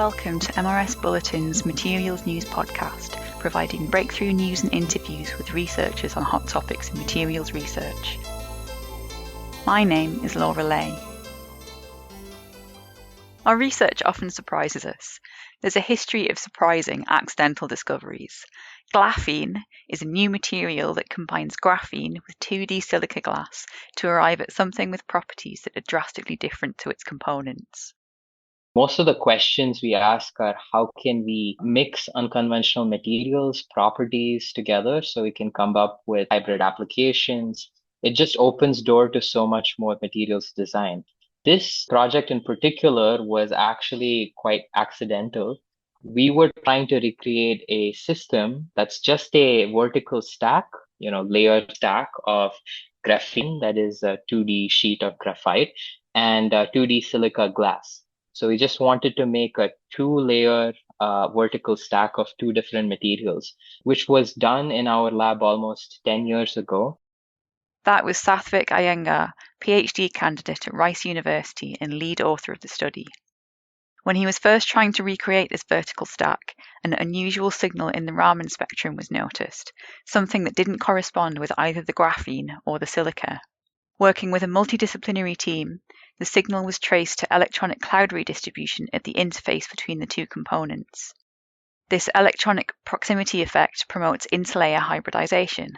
Welcome to MRS Bulletin's Materials News podcast, providing breakthrough news and interviews with researchers on hot topics in materials research. My name is Laura Lay. Our research often surprises us. There's a history of surprising accidental discoveries. Glaphene is a new material that combines graphene with 2D silica glass to arrive at something with properties that are drastically different to its components. Most of the questions we ask are how can we mix unconventional materials, properties together so we can come up with hybrid applications. It just opens door to so much more materials design. This project in particular was actually quite accidental. We were trying to recreate a system that's just a vertical stack, layered stack of graphene, that is a 2D sheet of graphite, and 2D silica glass. So we just wanted to make a two-layer vertical stack of two different materials, which was done in our lab almost 10 years ago. That was Sathvik Iyengar, PhD candidate at Rice University and lead author of the study. When he was first trying to recreate this vertical stack, an unusual signal in the Raman spectrum was noticed, something that didn't correspond with either the graphene or the silica. Working with a multidisciplinary team, the signal was traced to electronic cloud redistribution at the interface between the two components. This electronic proximity effect promotes interlayer hybridization.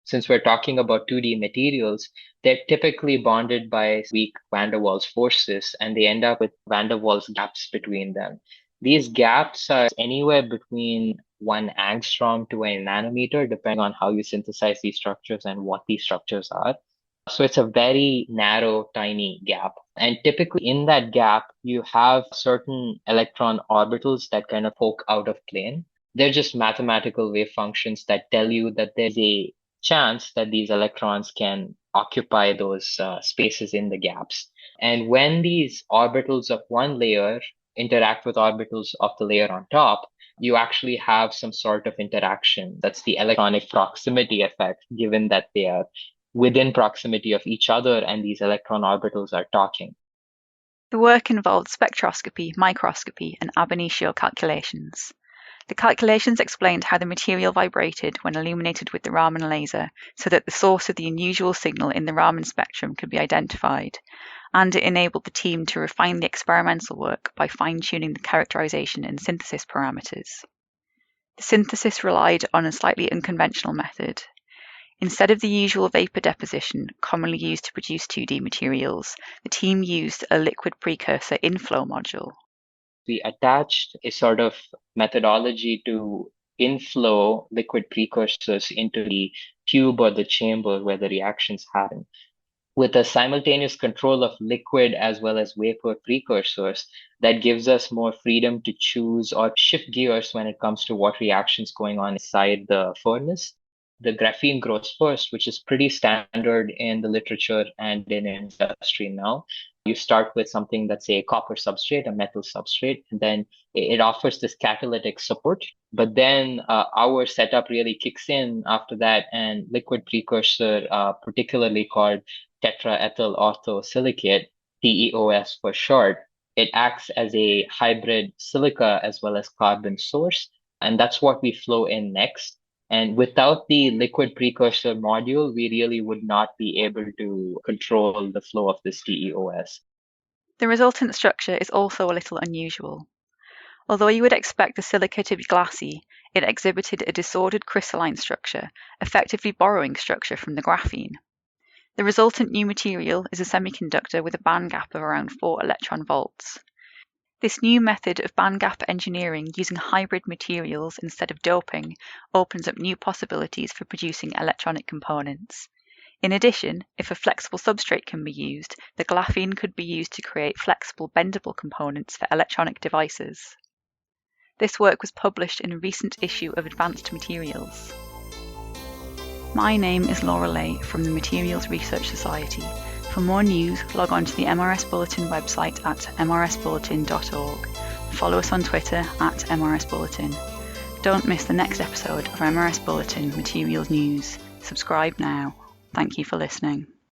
Since we're talking about 2D materials, they're typically bonded by weak van der Waals forces, and they end up with van der Waals gaps between them. These gaps are anywhere between 1 angstrom to a nanometer, depending on how you synthesize these structures and what these structures are. So it's a very narrow, tiny gap. And typically in that gap, you have certain electron orbitals that kind of poke out of plane. They're just mathematical wave functions that tell you that there's a chance that these electrons can occupy those spaces in the gaps. And when these orbitals of one layer interact with orbitals of the layer on top, you actually have some sort of interaction. That's the electronic proximity effect, given that they are within proximity of each other and these electron orbitals are talking. The work involved spectroscopy, microscopy, and ab initio calculations. The calculations explained how the material vibrated when illuminated with the Raman laser so that the source of the unusual signal in the Raman spectrum could be identified, and it enabled the team to refine the experimental work by fine-tuning the characterization and synthesis parameters. The synthesis relied on a slightly unconventional method. Instead of the usual vapor deposition commonly used to produce 2D materials, the team used a liquid precursor inflow module. We attached a sort of methodology to inflow liquid precursors into the tube or the chamber where the reactions happen. With a simultaneous control of liquid as well as vapor precursors, that gives us more freedom to choose or shift gears when it comes to what reactions going on inside the furnace. The graphene grows first, which is pretty standard in the literature and in industry now. You start with something that's a copper substrate, a metal substrate, and then it offers this catalytic support. But then our setup really kicks in after that, and liquid precursor, particularly called tetraethyl orthosilicate, TEOS for short, it acts as a hybrid silica as well as carbon source, and that's what we flow in next. And without the liquid precursor module, we really would not be able to control the flow of this TEOS. The resultant structure is also a little unusual. Although you would expect the silica to be glassy, it exhibited a disordered crystalline structure, effectively borrowing structure from the graphene. The resultant new material is a semiconductor with a bandgap of around 4 electron volts. This new method of bandgap engineering using hybrid materials instead of doping opens up new possibilities for producing electronic components. In addition, if a flexible substrate can be used, the graphene could be used to create flexible bendable components for electronic devices. This work was published in a recent issue of Advanced Materials. My name is Laura Lay from the Materials Research Society. For more news, log on to the MRS Bulletin website at mrsbulletin.org. Follow us on Twitter at MRS Bulletin. Don't miss the next episode of MRS Bulletin Materials News. Subscribe now. Thank you for listening.